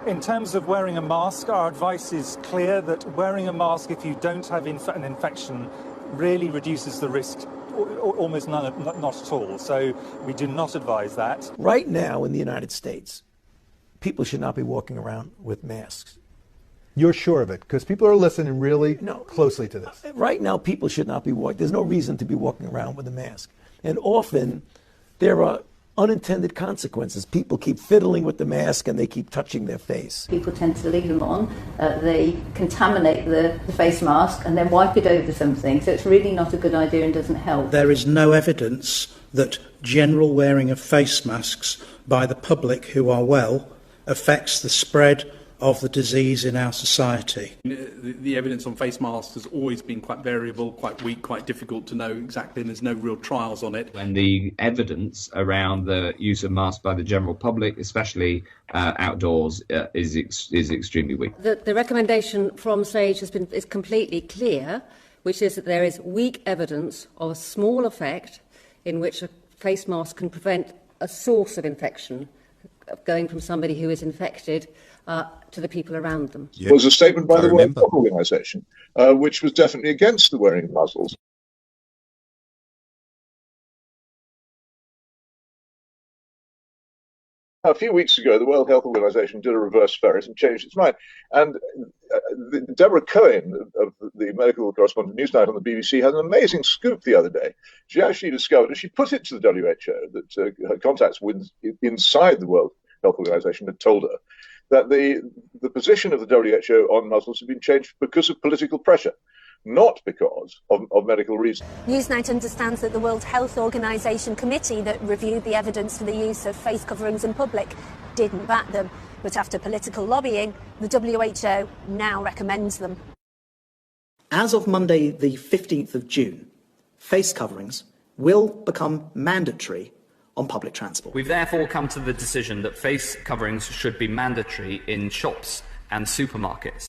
In terms of wearing a mask, our advice is clear that wearing a mask if you don't have an infection really reduces the risk, almost not at all. So we do not advise that. Right now in the United States, people should not be walking around with masks. You're sure of it? Because people are listening really closely to this. Right now, people should not be walking. There's no reason to be walking around with a mask. And often, there are unintended consequences. People keep fiddling with the mask and they keep touching their face. People tend to leave them on. They contaminate the face mask and then wipe it over something. So it's really not a good idea and doesn't help. There is no evidence that general wearing of face masks by the public who are well affects the spread of the disease in our society. The evidence on face masks has always been quite variable, quite weak, quite difficult to know exactly, and there's no real trials on it. When the evidence around the use of masks by the general public, especially outdoors, is extremely weak. The recommendation from SAGE is completely clear, which is that there is weak evidence of a small effect in which a face mask can prevent a source of infection going from somebody who is infected to the people around them. There was a statement by the World Health Organization, which was definitely against the wearing of muzzles. A few weeks ago, the World Health Organization did a reverse ferret and changed its mind. And Deborah Cohen, of the medical correspondent Newsnight on the BBC, had an amazing scoop the other day. She actually discovered, and she put it to the WHO, that her contacts inside the World Health Organization had told her that the position of the WHO on muzzles had been changed because of political pressure, not because of medical reasons. Newsnight understands that the World Health Organization committee that reviewed the evidence for the use of face coverings in public didn't back them. But after political lobbying, the WHO now recommends them. As of Monday, the 15th of June, face coverings will become mandatory on public transport. We've therefore come to the decision that face coverings should be mandatory in shops and supermarkets.